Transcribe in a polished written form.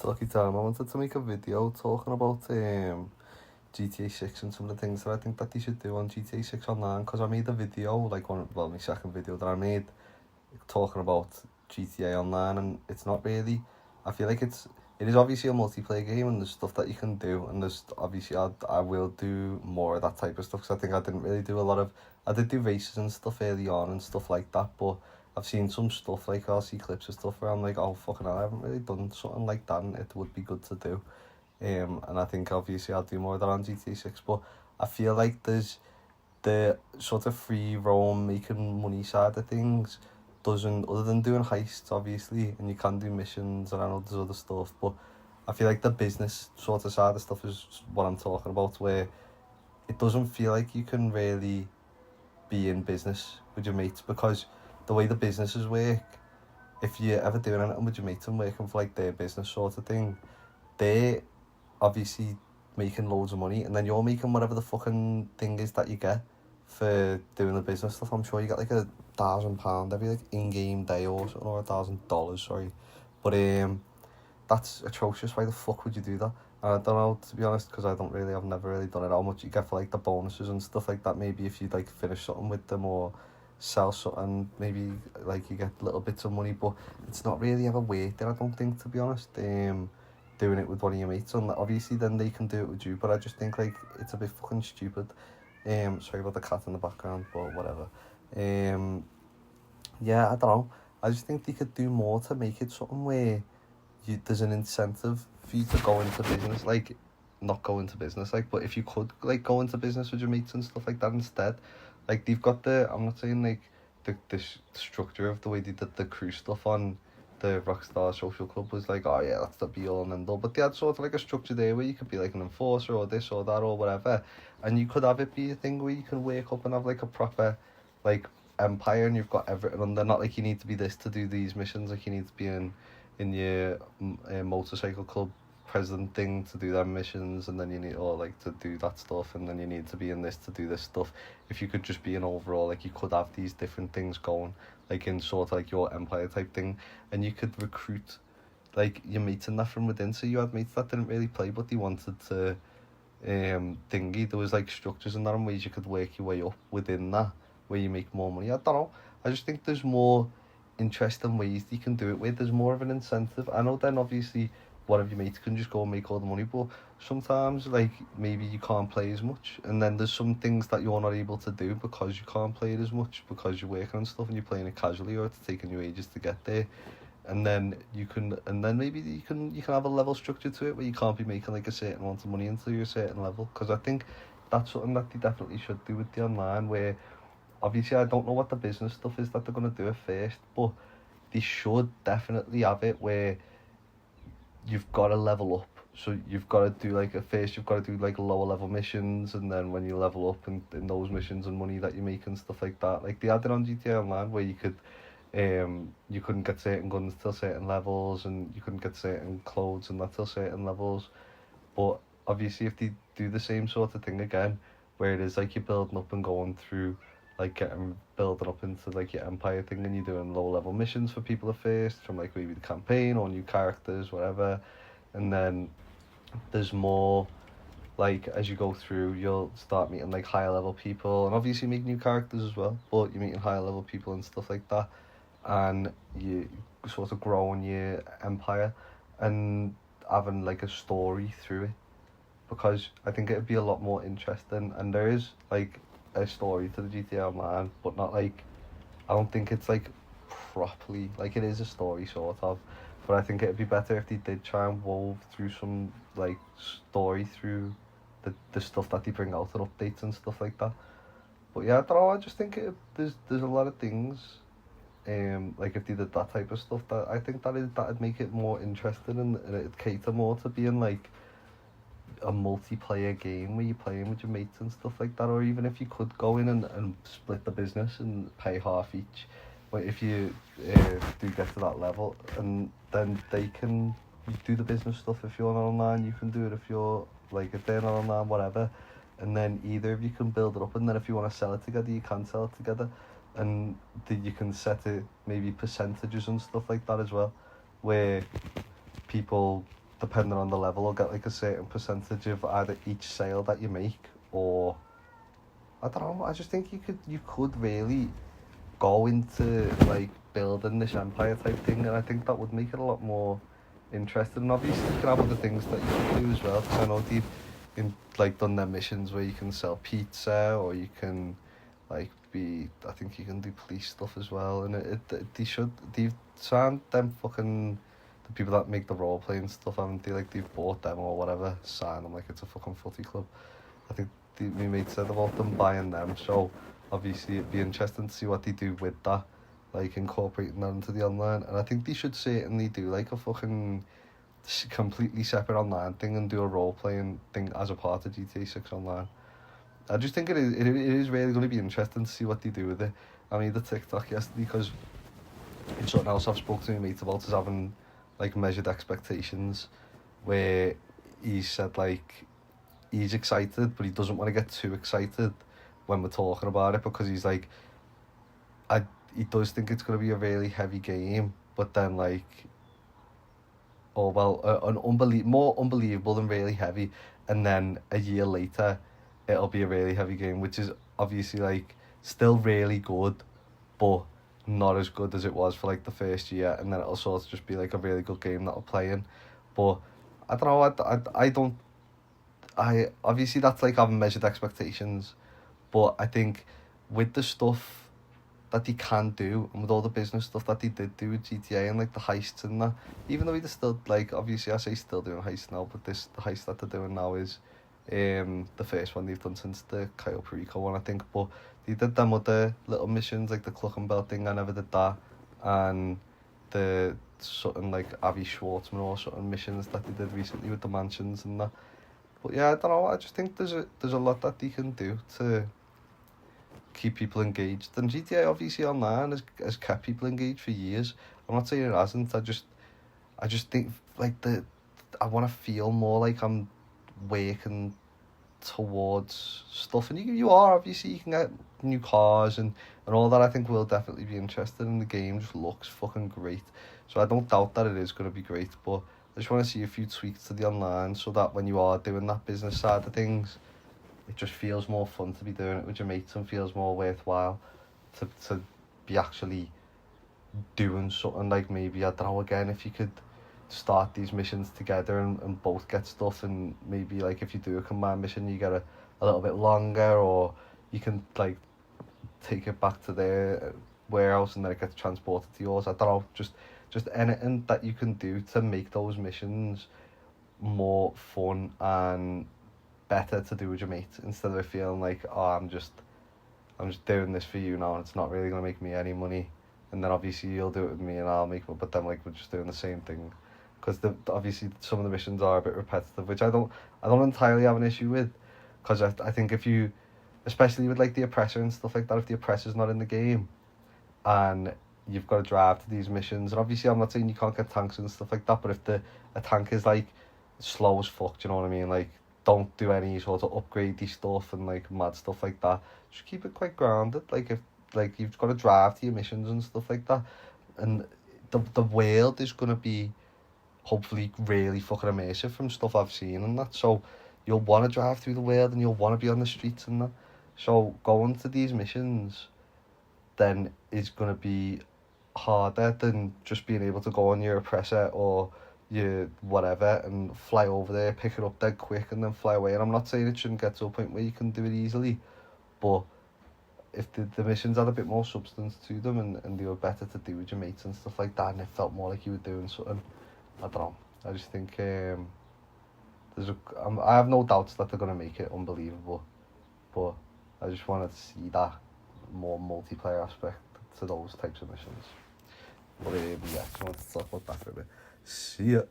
Lucky time. I wanted to make a video talking about GTA 6 and some of the things that I think that they should do on GTA 6 online, because I made a video, like my second video that I made, talking about GTA Online, and it's not really, I feel like it is obviously a multiplayer game and there's stuff that you can do, and there's obviously I will do more of that type of stuff, because I think I didn't really do a lot of, I did do races and stuff early on and stuff like that, but I've seen some stuff, like I'll see clips of stuff where I'm like, oh fucking hell, I haven't really done something like that and it would be good to do. And I think obviously I'll do more of that on GTA 6, but I feel like there's the sort of free roam making money side of things doesn't, other than doing heists obviously, and you can do missions and I know there's other stuff, but I feel like the business sort of side of stuff is what I'm talking about, where it doesn't feel like you can really be in business with your mates, because the way the businesses work, if you're ever doing anything with your mates and working for like their business sort of thing, they're obviously making loads of money, and then you're making whatever the fucking thing is that you get for doing the business stuff. I'm sure you get like £1,000 every like in-game day or something, or $1,000, sorry. But that's atrocious. Why the fuck would you do that? And I don't know, to be honest, because I've never really done it, how much you get for like the bonuses and stuff like that. Maybe if you like finish something with them or sell something, maybe like you get little bits of money, but it's not really ever worth it, I don't think, to be honest. Doing it with one of your mates, and obviously then they can do it with you, but I just think like it's a bit fucking stupid. Sorry about the cat in the background, but whatever. Yeah, I don't know. I just think they could do more to make it something where there's an incentive for you to go into business, like not go into business, like, but if you could like go into business with your mates and stuff like that instead, like they've got I'm not saying like the structure of the way they did the crew stuff on the Rockstar Social Club was like, oh yeah, that's the be all and end all, but they had sort of like a structure there where you could be like an enforcer or this or that or whatever, and you could have it be a thing where you can wake up and have like a proper like empire, and you've got everything under, not like you need to be this to do these missions, like you need to be in your motorcycle club president thing to do them missions, and then you need, or like to do that stuff, and then you need to be in this to do this stuff. If you could just be an overall, like you could have these different things going, like in sort of like your empire type thing, and you could recruit like your mates and that from within. So you had mates that didn't really play but they wanted to thingy, there was like structures and that and ways you could work your way up within that where you make more money. I don't know, I just think there's more interesting ways you can do it with, there's more of an incentive. I know then obviously one of your mates can just go and make all the money, but sometimes like maybe you can't play as much, and then there's some things that you're not able to do because you can't play it as much because you're working on stuff and you're playing it casually, or it's taking you ages to get there. And then maybe you can have a level structure to it where you can't be making like a certain amount of money until you're a certain level, because I think that's something that they definitely should do with the online, where obviously I don't know what the business stuff is that they're going to do at first, but they should definitely have it where you've got to level up. So you've got to do like, at first you've got to do like lower level missions, and then when you level up in those missions and money that you make and stuff like that, like they had it on GTA Online where you couldn't get certain guns till certain levels, and you couldn't get certain clothes and that till certain levels. But obviously if they do the same sort of thing again, where it is like you're building up and going through, like building up into like your empire thing, and you're doing low level missions for people at first, from like maybe the campaign or new characters, whatever, and then there's more, like as you go through you'll start meeting like higher level people, and obviously make new characters as well, but you're meeting higher level people and stuff like that, and you sort of grow in your empire and having like a story through it, because I think it'd be a lot more interesting. And there is like a story to the GTA Online, but not like, I don't think it's like properly, like it is a story sort of, but I think it'd be better if they did try and wove through some like story through the stuff that they bring out and updates and stuff like that. But yeah, I don't know, I just think there's a lot of things, like if they did that type of stuff, that I think that'd make it more interesting, and it'd cater more to being like a multiplayer game where you're playing with your mates and stuff like that. Or even if you could go in and split the business and pay half each, but if you do get to that level, and then they can do the business stuff. If you're not online, you can do it. If you're like, if they're not online, whatever, and then either of you can build it up, and then if you want to sell it together, you can sell it together, and you can set it maybe percentages and stuff like that as well, where people depending on the level, will get like a certain percentage of either each sale that you make, or I don't know. I just think you could really go into like building this empire type thing, and I think that would make it a lot more interesting. And obviously, you can have other things that you can do as well. Because I know they've done their missions where you can sell pizza, or you can like be. I think you can do police stuff as well. And they've signed them fucking the people that make the role playing stuff, haven't they? Like they've bought them or whatever, sign them like it's a fucking footy club. I think my mate said about them buying them, so obviously it'd be interesting to see what they do with that, like incorporating that into the online. And I think they should certainly do like a fucking completely separate online thing and do a role playing thing as a part of GTA 6 online. I just think it is really going to be interesting to see what they do with it. I made the TikTok yesterday because it's something else I've spoken to my mate about, is having like measured expectations, where he said like he's excited but he doesn't want to get too excited when we're talking about it, because he's like, he does think it's going to be a really heavy game, but then like, oh well, more unbelievable than really heavy, and then a year later it'll be a really heavy game, which is obviously like still really good, but not as good as it was for like the first year, and then it'll sort of just be like a really good game that we're playing. But I don't know, I don't, I obviously that's like having measured expectations, but I think with the stuff that they can do, and with all the business stuff that they did do with GTA and like the heists and that, even though they're still like, obviously I say still doing heists now, but the heist that they're doing now is the first one they've done since the Cayo Perico one, I think. But they did them other little missions like the Cluckenbell thing, I never did that, and the something like Avi Schwartzman or something missions that they did recently with the mansions and that. But yeah, I don't know, I just think there's a lot that they can do to keep people engaged. And GTA obviously online has kept people engaged for years. I'm not saying it hasn't. I just think like I want to feel more like I'm working towards stuff. And you are, obviously you can get new cars and all that. I think we'll definitely be interested in the game. Just looks fucking great. So I don't doubt that it is going to be great, but I just want to see a few tweaks to the online so that when you are doing that business side of things, it just feels more fun to be doing it with your mates and feels more worthwhile to be actually doing something. Like maybe, I don't know, again, if you could start these missions together and both get stuff, and maybe like if you do a combined mission you get a little bit longer, or you can like take it back to their warehouse and then it gets transported to yours. I don't know, just anything that you can do to make those missions more fun and better to do with your mates, instead of feeling like, oh, I'm just doing this for you now and it's not really going to make me any money, and then obviously you'll do it with me and I'll make it, but then like we're just doing the same thing. Because obviously some of the missions are a bit repetitive, which I don't entirely have an issue with, because I think if you, especially with like the oppressor and stuff like that, if the oppressor's not in the game and you've got to drive to these missions, and obviously I'm not saying you can't get tanks and stuff like that, but if a tank is like slow as fuck, do you know what I mean, like don't do any sort of upgradey stuff and like mad stuff like that, just keep it quite grounded. Like if like you've got to drive to your missions and stuff like that, and the world is going to be hopefully really fucking immersive from stuff I've seen and that, so you'll want to drive through the world and you'll want to be on the streets and that. So going to these missions then is going to be harder than just being able to go on your oppressor or your whatever and fly over there, pick it up dead quick and then fly away. And I'm not saying it shouldn't get to a point where you can do it easily, but if the missions had a bit more substance to them and they were better to do with your mates and stuff like that, and it felt more like you were doing something, I don't know. I just think I have no doubts that they're going to make it unbelievable, but I just wanted to see that more multiplayer aspect to those types of missions. But yeah, just wanted to talk about that for a bit. See ya.